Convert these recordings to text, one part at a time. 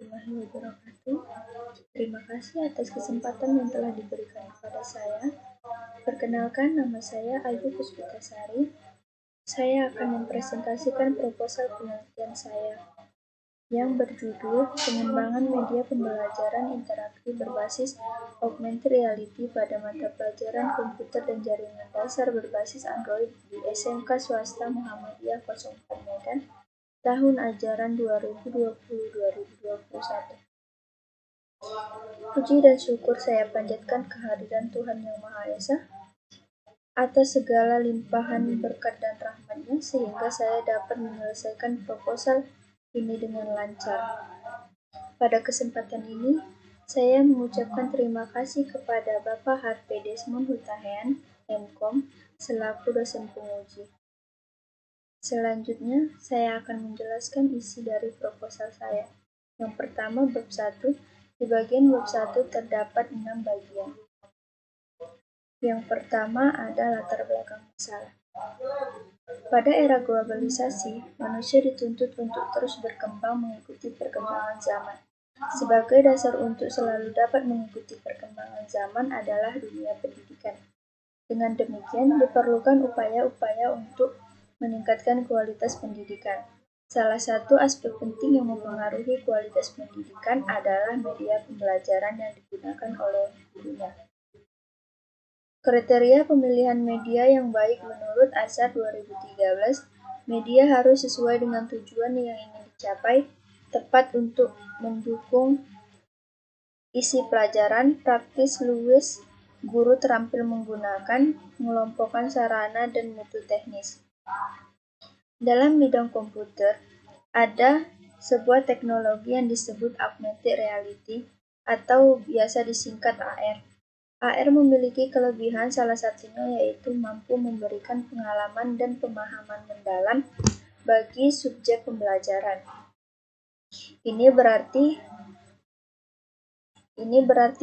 warahmatullahi wabarakatuh. Terima kasih atas kesempatan yang telah diberikan kepada saya. Perkenalkan, nama saya Ayu Puspitasari. Saya akan mempresentasikan proposal penelitian saya yang berjudul Pengembangan Media Pembelajaran Interaktif Berbasis Augmented Reality pada Mata Pelajaran Komputer dan Jaringan Dasar berbasis Android di SMK Swasta Muhammadiyah 04 Medan tahun ajaran 2020-2021. Puji dan syukur saya panjatkan kehadiran Tuhan Yang Maha Esa atas segala limpahan berkat dan rahmat-Nya sehingga saya dapat menyelesaikan proposal ini dengan lancar. Pada kesempatan ini, saya mengucapkan terima kasih kepada Bapak Harvey Desmond Hutahian, MKom, selaku dosen penguji. Selanjutnya, saya akan menjelaskan isi dari proposal saya. Yang pertama, bab 1. Di bagian bab 1 terdapat 6 bagian. Yang pertama ada latar belakang masalah. Pada era globalisasi, manusia dituntut untuk terus berkembang mengikuti perkembangan zaman. Sebagai dasar untuk selalu dapat mengikuti perkembangan zaman adalah dunia pendidikan. Dengan demikian, diperlukan upaya-upaya untuk meningkatkan kualitas pendidikan. Salah satu aspek penting yang mempengaruhi kualitas pendidikan adalah media pembelajaran yang digunakan oleh gurunya. Kriteria pemilihan media yang baik menurut ASAR 2013, media harus sesuai dengan tujuan yang ingin dicapai, tepat untuk mendukung isi pelajaran, praktis, luwes, guru terampil menggunakan, mengelompokkan sarana, dan mutu teknis. Dalam bidang komputer, ada sebuah teknologi yang disebut augmented reality atau biasa disingkat AR. AR memiliki kelebihan salah satunya yaitu mampu memberikan pengalaman dan pemahaman mendalam bagi subjek pembelajaran. Ini berarti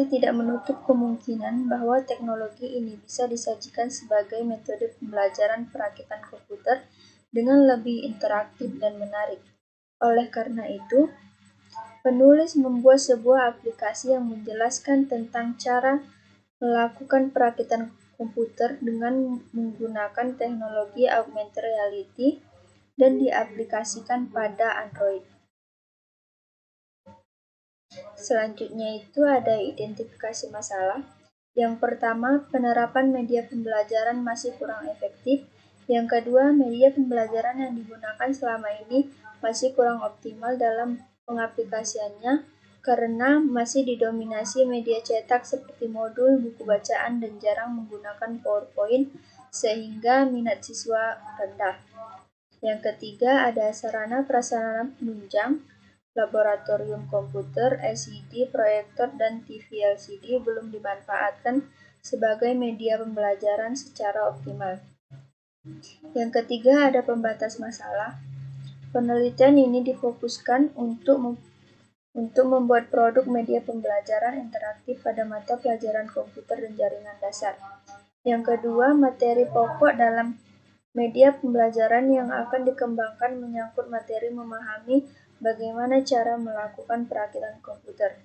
tidak menutup kemungkinan bahwa teknologi ini bisa disajikan sebagai metode pembelajaran perakitan komputer dengan lebih interaktif dan menarik. Oleh karena itu, penulis membuat sebuah aplikasi yang menjelaskan tentang cara melakukan perakitan komputer dengan menggunakan teknologi augmented reality dan diaplikasikan pada Android. Selanjutnya itu ada identifikasi masalah. Yang pertama, penerapan media pembelajaran masih kurang efektif. Yang kedua, media pembelajaran yang digunakan selama ini masih kurang optimal dalam pengaplikasiannya karena masih didominasi media cetak seperti modul, buku bacaan, dan jarang menggunakan PowerPoint sehingga minat siswa rendah. Yang ketiga, ada sarana prasarana penunjang, laboratorium komputer, LCD, proyektor, dan TV LCD belum dimanfaatkan sebagai media pembelajaran secara optimal. Yang ketiga, ada pembatas masalah. Penelitian ini difokuskan untuk membuat produk media pembelajaran interaktif pada mata pelajaran komputer dan jaringan dasar. Yang kedua, materi pokok dalam media pembelajaran yang akan dikembangkan menyangkut materi memahami bagaimana cara melakukan perakitan komputer.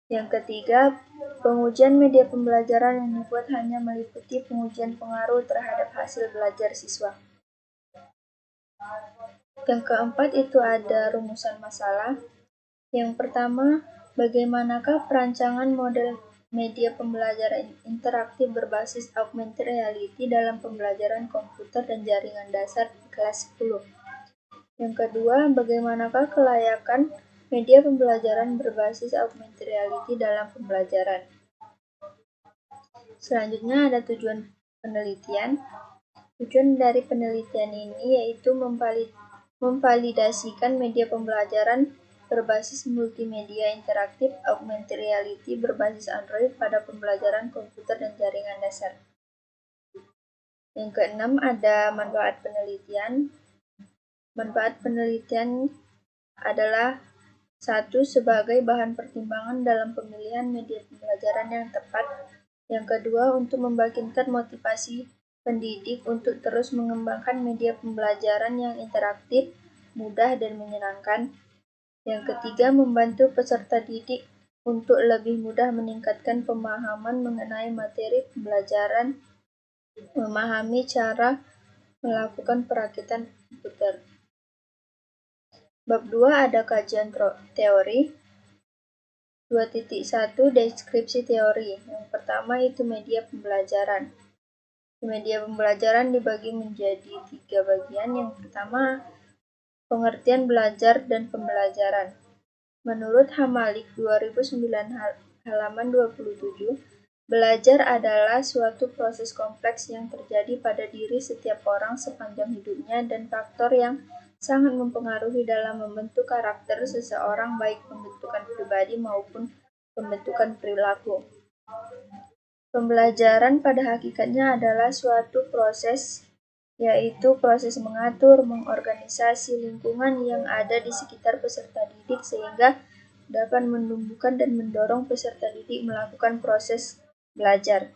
Yang ketiga, pengujian media pembelajaran yang dibuat hanya meliputi pengujian pengaruh terhadap hasil belajar siswa. Yang keempat itu ada rumusan masalah. Yang pertama, bagaimanakah perancangan model media pembelajaran interaktif berbasis augmented reality dalam pembelajaran komputer dan jaringan dasar di kelas 10. Yang kedua, bagaimanakah kelayakan media pembelajaran berbasis augmented reality dalam pembelajaran. Selanjutnya ada tujuan penelitian. Tujuan dari penelitian ini yaitu memvalidasikan media pembelajaran berbasis multimedia interaktif augmented reality berbasis Android pada pembelajaran komputer dan jaringan dasar. Yang keenam ada manfaat penelitian. Manfaat penelitian adalah 1. Sebagai bahan pertimbangan dalam pemilihan media pembelajaran yang tepat. Yang kedua, untuk membangkitkan motivasi pendidik untuk terus mengembangkan media pembelajaran yang interaktif, mudah, dan menyenangkan. Yang ketiga, membantu peserta didik untuk lebih mudah meningkatkan pemahaman mengenai materi pembelajaran, memahami cara melakukan perakitan komputer. Bab 2 ada kajian teori. 2.1 deskripsi teori. Yang pertama itu media pembelajaran. Media pembelajaran dibagi menjadi 3 bagian. Yang pertama, pengertian belajar dan pembelajaran. Menurut Hamalik 2009 halaman 27, belajar adalah suatu proses kompleks yang terjadi pada diri setiap orang sepanjang hidupnya dan faktor yang sangat mempengaruhi dalam membentuk karakter seseorang, baik pembentukan pribadi maupun pembentukan perilaku. Pembelajaran pada hakikatnya adalah suatu proses, yaitu proses mengatur, mengorganisasi lingkungan yang ada di sekitar peserta didik sehingga dapat menumbuhkan dan mendorong peserta didik melakukan proses belajar.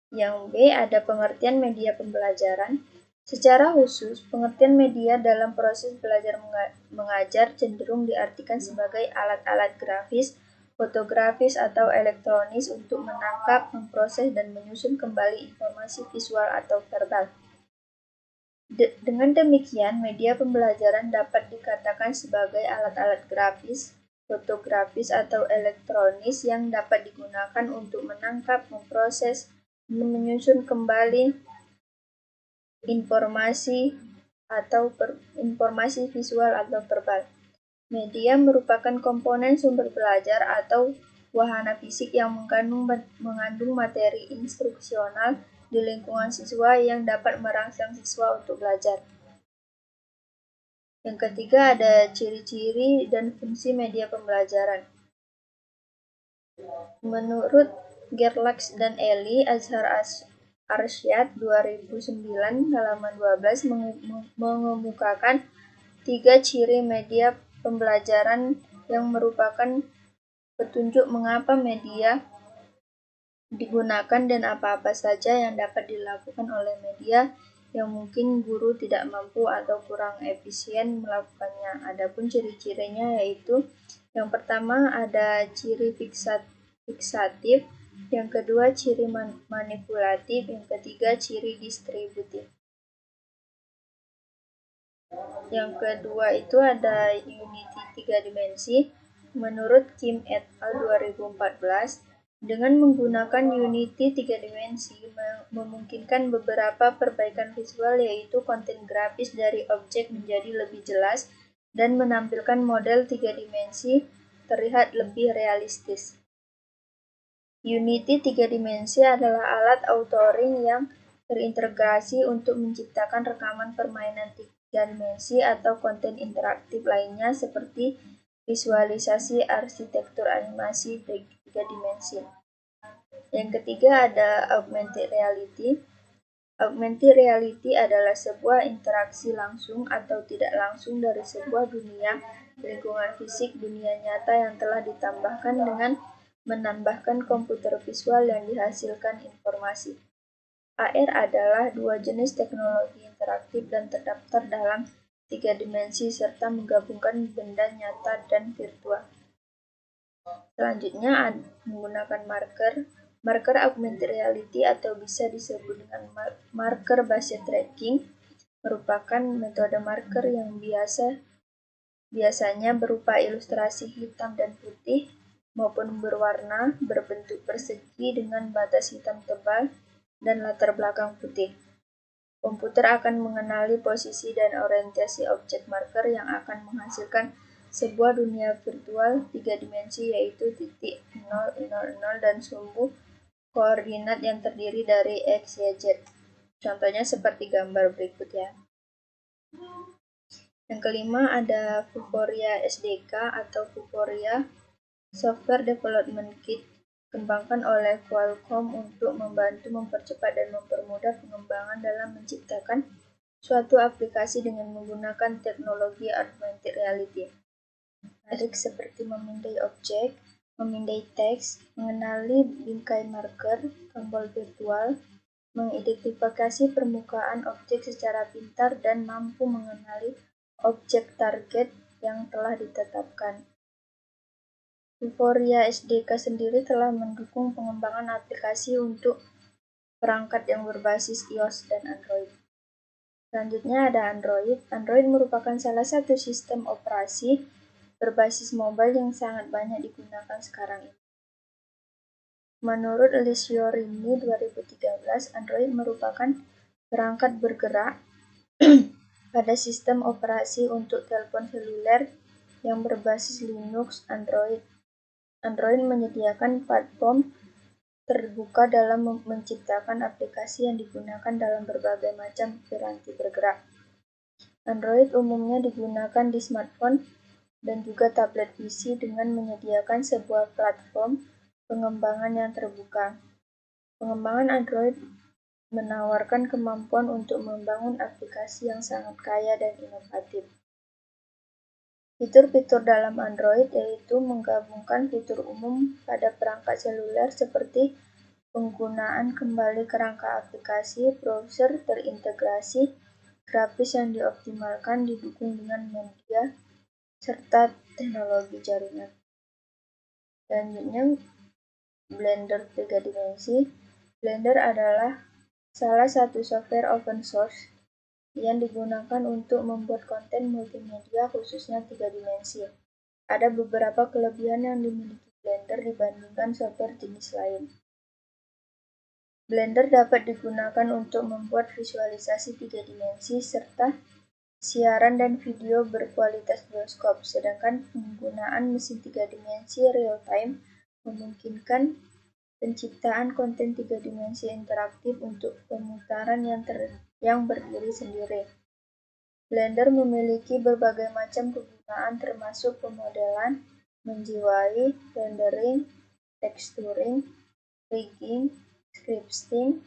Yang B ada pengertian media pembelajaran. Secara khusus, pengertian media dalam proses belajar mengajar cenderung diartikan sebagai alat-alat grafis, fotografis, atau elektronis untuk menangkap, memproses, dan menyusun kembali informasi visual atau verbal. Dengan demikian, media pembelajaran dapat dikatakan sebagai alat-alat grafis, fotografis, atau elektronis yang dapat digunakan untuk menangkap, memproses, dan menyusun kembali informasi informasi visual atau verbal. Media merupakan komponen sumber belajar atau wahana fisik yang mengandung materi instruksional di lingkungan siswa yang dapat merangsang siswa untuk belajar. Yang ketiga ada ciri-ciri dan fungsi media pembelajaran. Menurut Gerlach dan Eli, Azhar Arsyad 2009 halaman 12 mengemukakan 3 ciri media pembelajaran yang merupakan petunjuk mengapa media digunakan dan apa-apa saja yang dapat dilakukan oleh media yang mungkin guru tidak mampu atau kurang efisien melakukannya. Adapun ciri-cirinya yaitu yang pertama ada ciri fiksatif, yang kedua ciri manipulatif, yang ketiga ciri distributif. Yang kedua itu ada unity 3 dimensi. Menurut Kim et al. 2014, dengan menggunakan unity 3 dimensi memungkinkan beberapa perbaikan visual, yaitu konten grafis dari objek menjadi lebih jelas dan menampilkan model 3 dimensi terlihat lebih realistis. Unity 3 dimensi adalah alat authoring yang terintegrasi untuk menciptakan rekaman permainan 3 dimensi atau konten interaktif lainnya seperti visualisasi arsitektur animasi 3 dimensi. Yang ketiga ada augmented reality. Augmented reality adalah sebuah interaksi langsung atau tidak langsung dari sebuah dunia lingkungan fisik dunia nyata yang telah ditambahkan dengan menambahkan komputer visual yang dihasilkan informasi. AR adalah 2 jenis teknologi interaktif dan terdaftar dalam 3 dimensi serta menggabungkan benda nyata dan virtual. Selanjutnya menggunakan marker. Marker augmented reality atau bisa disebut dengan marker based tracking merupakan metode marker yang biasanya berupa ilustrasi hitam dan putih maupun berwarna, berbentuk persegi dengan batas hitam tebal dan latar belakang putih. Komputer akan mengenali posisi dan orientasi objek marker yang akan menghasilkan sebuah dunia virtual 3 dimensi yaitu titik 0, 0, 0 dan sumbu koordinat yang terdiri dari X, Y, Z. Contohnya seperti gambar berikut ya. Yang kelima ada Vuforia SDK atau Vuforia Software Development Kit dikembangkan oleh Qualcomm untuk membantu mempercepat dan mempermudah pengembangan dalam menciptakan suatu aplikasi dengan menggunakan teknologi augmented reality. Menarik seperti memindai objek, memindai teks, mengenali bingkai marker, tombol virtual, mengidentifikasi permukaan objek secara pintar, dan mampu mengenali objek target yang telah ditetapkan. Vuforia SDK sendiri telah mendukung pengembangan aplikasi untuk perangkat yang berbasis iOS dan Android. Selanjutnya ada Android. Android merupakan salah satu sistem operasi berbasis mobile yang sangat banyak digunakan sekarang ini. Menurut Alessio Rini 2013, Android merupakan perangkat bergerak pada sistem operasi untuk telepon seluler yang berbasis Linux. Android menyediakan platform terbuka dalam menciptakan aplikasi yang digunakan dalam berbagai macam piranti bergerak. Android umumnya digunakan di smartphone dan juga tablet PC dengan menyediakan sebuah platform pengembangan yang terbuka. Pengembangan Android menawarkan kemampuan untuk membangun aplikasi yang sangat kaya dan inovatif. Fitur-fitur dalam Android yaitu menggabungkan fitur umum pada perangkat seluler seperti penggunaan kembali kerangka aplikasi, browser terintegrasi, grafis yang dioptimalkan didukung dengan media, serta teknologi jaringan. Selanjutnya, Blender 3 dimensi. Blender adalah salah satu software open source yang digunakan untuk membuat konten multimedia khususnya 3 dimensi. Ada beberapa kelebihan yang dimiliki Blender dibandingkan software jenis lain. Blender dapat digunakan untuk membuat visualisasi 3 dimensi serta siaran dan video berkualitas bioskop, sedangkan penggunaan mesin 3 dimensi real-time memungkinkan penciptaan konten 3 dimensi interaktif untuk pemutaran yang berdiri sendiri. Blender memiliki berbagai macam kegunaan termasuk pemodelan, menjiwai, rendering, texturing, rigging, scripting,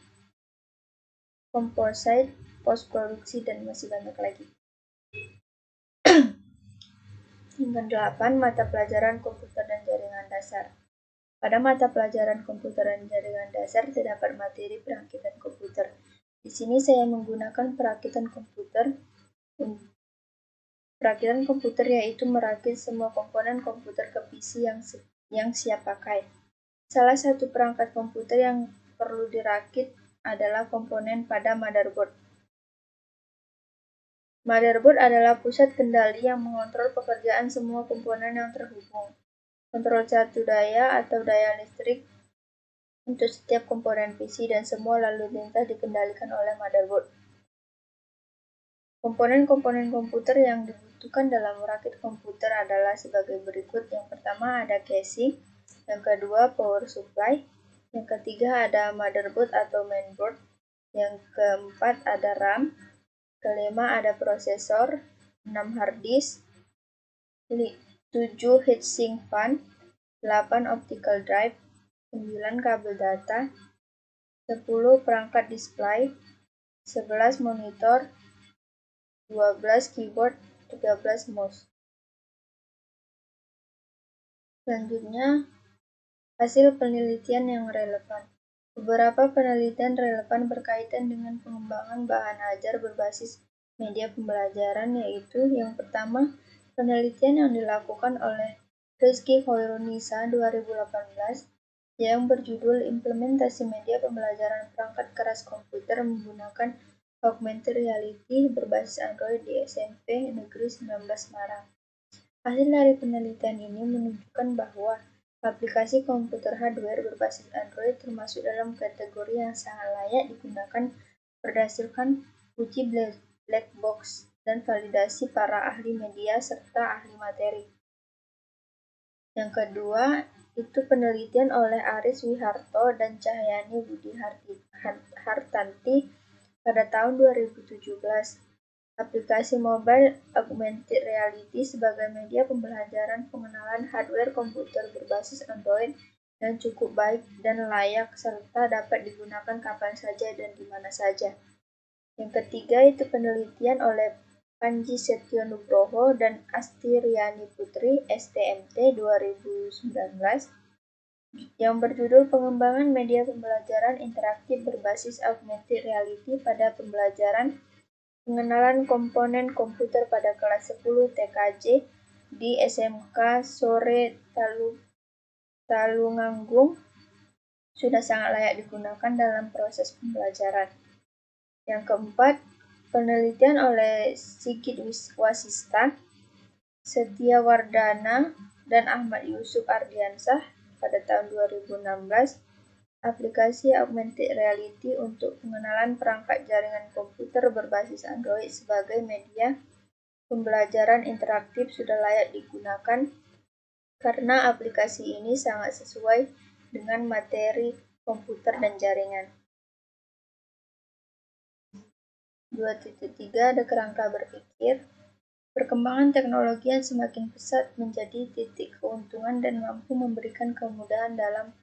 composite, post-produksi, dan masih banyak lagi. Hingga 8. Mata pelajaran komputer dan jaringan dasar. Pada mata pelajaran komputer dan jaringan dasar terdapat materi perakitan komputer. Di sini saya menggunakan perakitan komputer. Perakitan komputer yaitu merakit semua komponen komputer ke PC yang siap pakai. Salah satu perangkat komputer yang perlu dirakit adalah komponen pada motherboard. Motherboard adalah pusat kendali yang mengontrol pekerjaan semua komponen yang terhubung. Kontrol satu daya atau daya listrik untuk setiap komponen PC dan semua lalu lintas dikendalikan oleh motherboard. Komponen-komponen komputer yang dibutuhkan dalam merakit komputer adalah sebagai berikut. Yang pertama ada casing, yang kedua power supply, yang ketiga ada motherboard atau mainboard, yang keempat ada RAM, kelima ada prosesor, 6 hard disk, 7 heatsink fan, 8 optical drive, 9 kabel data, 10 perangkat display, 11 monitor, 12 keyboard, 13 mouse. Selanjutnya, hasil penelitian yang relevan. Beberapa penelitian relevan berkaitan dengan pengembangan bahan ajar berbasis media pembelajaran, yaitu yang pertama, penelitian yang dilakukan oleh Rizky Khoirunisa 2018 yang berjudul Implementasi Media Pembelajaran Perangkat Keras Komputer Menggunakan Augmented Reality Berbasis Android di SMP Negeri 19 Semarang. Hasil dari penelitian ini menunjukkan bahwa aplikasi komputer hardware berbasis Android termasuk dalam kategori yang sangat layak digunakan berdasarkan uji black box dan validasi para ahli media serta ahli materi. Yang kedua, itu penelitian oleh Aris Wiharto dan Cahyani Budi Hartanti pada tahun 2017. Aplikasi mobile augmented reality sebagai media pembelajaran pengenalan hardware komputer berbasis Android yang cukup baik dan layak serta dapat digunakan kapan saja dan di mana saja. Yang ketiga itu penelitian oleh Panji Setio Nugroho dan Asti Riani Putri STMT 2019 yang berjudul Pengembangan Media Pembelajaran Interaktif Berbasis Augmented Reality pada Pembelajaran pengenalan komponen komputer pada kelas 10 TKJ di SMK Sore Talunganggung sudah sangat layak digunakan dalam proses pembelajaran. Yang keempat, penelitian oleh Sigit Wasista, Setia Wardana, dan Ahmad Yusuf Ardiansah pada tahun 2016, aplikasi augmented reality untuk pengenalan perangkat jaringan komputer berbasis Android sebagai media pembelajaran interaktif sudah layak digunakan karena aplikasi ini sangat sesuai dengan materi komputer dan jaringan. 2.3 ada kerangka berpikir. Perkembangan teknologi yang semakin pesat menjadi titik keuntungan dan mampu memberikan kemudahan dalam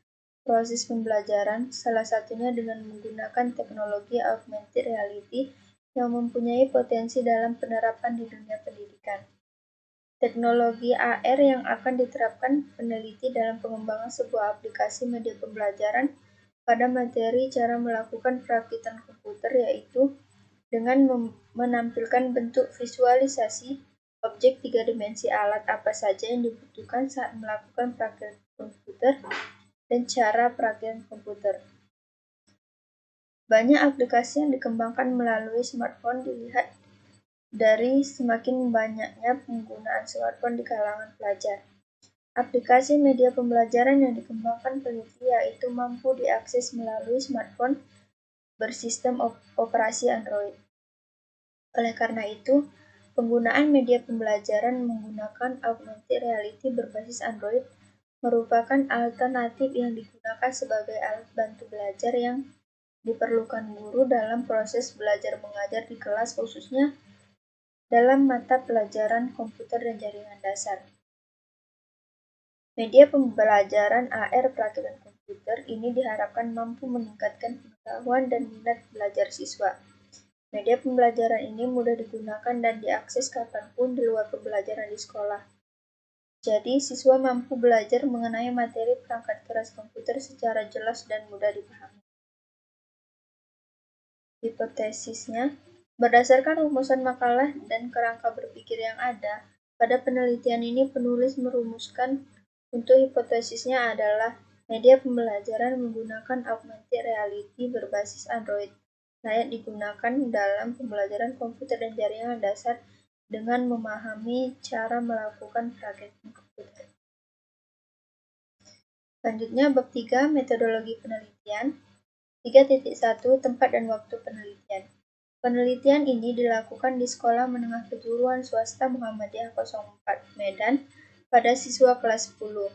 proses pembelajaran, salah satunya dengan menggunakan teknologi augmented reality yang mempunyai potensi dalam penerapan di dunia pendidikan. Teknologi AR yang akan diterapkan peneliti dalam pengembangan sebuah aplikasi media pembelajaran pada materi cara melakukan perakitan komputer, yaitu dengan menampilkan bentuk visualisasi objek 3 dimensi alat apa saja yang dibutuhkan saat melakukan perakitan komputer dan cara perakitan komputer. Banyak aplikasi yang dikembangkan melalui smartphone dilihat dari semakin banyaknya penggunaan smartphone di kalangan pelajar. Aplikasi media pembelajaran yang dikembangkan peneliti yaitu mampu diakses melalui smartphone bersistem operasi Android. Oleh karena itu, penggunaan media pembelajaran menggunakan augmented reality berbasis Android merupakan alternatif yang digunakan sebagai alat bantu belajar yang diperlukan guru dalam proses belajar mengajar di kelas, khususnya dalam mata pelajaran komputer dan jaringan dasar. Media pembelajaran AR perakitan komputer ini diharapkan mampu meningkatkan pengetahuan dan minat belajar siswa. Media pembelajaran ini mudah digunakan dan diakses kapanpun di luar pembelajaran di sekolah. Jadi, siswa mampu belajar mengenai materi perangkat keras komputer secara jelas dan mudah dipahami. Hipotesisnya, berdasarkan rumusan makalah dan kerangka berpikir yang ada, pada penelitian ini penulis merumuskan untuk hipotesisnya adalah media pembelajaran menggunakan augmented reality berbasis Android layak digunakan dalam pembelajaran komputer dan jaringan dasar dengan memahami cara melakukan perakitan komputer. Selanjutnya, bab 3, metodologi penelitian. 3.1 Tempat dan waktu penelitian. Penelitian ini dilakukan di Sekolah Menengah Kejuruan Swasta Muhammadiyah 04 Medan pada siswa kelas 10.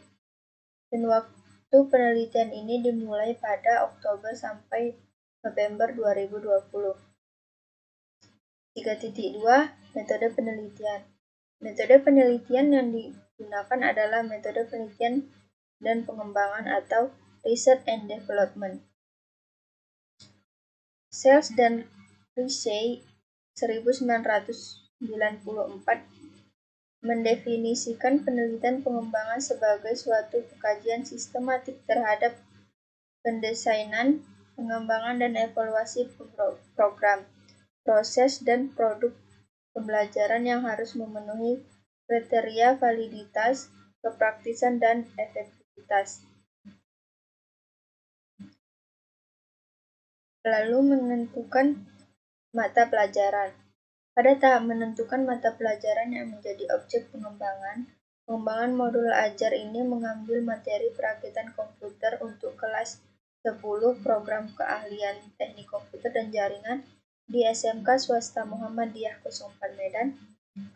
Dan waktu penelitian ini dimulai pada Oktober sampai November 2020. 3.2 Metode penelitian. Metode penelitian yang digunakan adalah metode penelitian dan pengembangan atau research and development. Sells dan Riesey 1994 mendefinisikan penelitian pengembangan sebagai suatu pengkajian sistematik terhadap pendesainan, pengembangan dan evaluasi program, proses dan produk pembelajaran yang harus memenuhi kriteria validitas, kepraktisan, dan efektivitas. Lalu menentukan mata pelajaran. Pada tahap menentukan mata pelajaran yang menjadi objek pengembangan modul ajar ini mengambil materi perakitan komputer untuk kelas 10 program keahlian teknik komputer dan jaringan di SMK Swasta Muhammadiyah 04 Medan,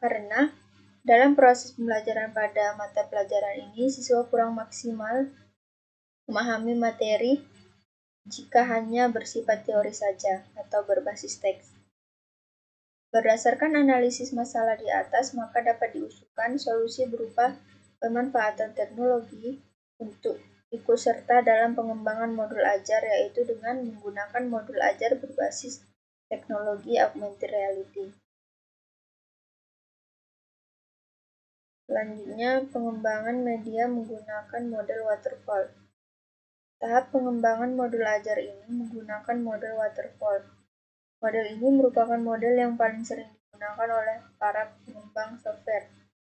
karena dalam proses pembelajaran pada mata pelajaran ini siswa kurang maksimal memahami materi jika hanya bersifat teori saja atau berbasis teks. Berdasarkan analisis masalah di atas, maka dapat diusulkan solusi berupa pemanfaatan teknologi untuk ikut serta dalam pengembangan modul ajar, yaitu dengan menggunakan modul ajar berbasis teknologi augmented reality. Selanjutnya, pengembangan media menggunakan model waterfall. Tahap pengembangan modul ajar ini menggunakan model waterfall. Model ini merupakan model yang paling sering digunakan oleh para pengembang software.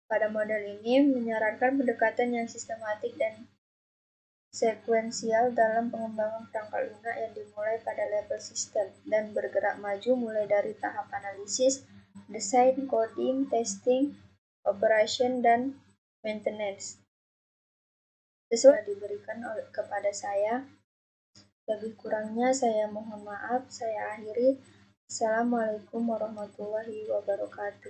Pada model ini menyarankan pendekatan yang sistematik dan sekuensial dalam pengembangan perangkat lunak yang dimulai pada level sistem dan bergerak maju mulai dari tahap analisis, desain, coding, testing, operation, dan maintenance. Sesuai yang diberikan kepada saya, lebih kurangnya saya mohon maaf, saya akhiri. Assalamualaikum warahmatullahi wabarakatuh.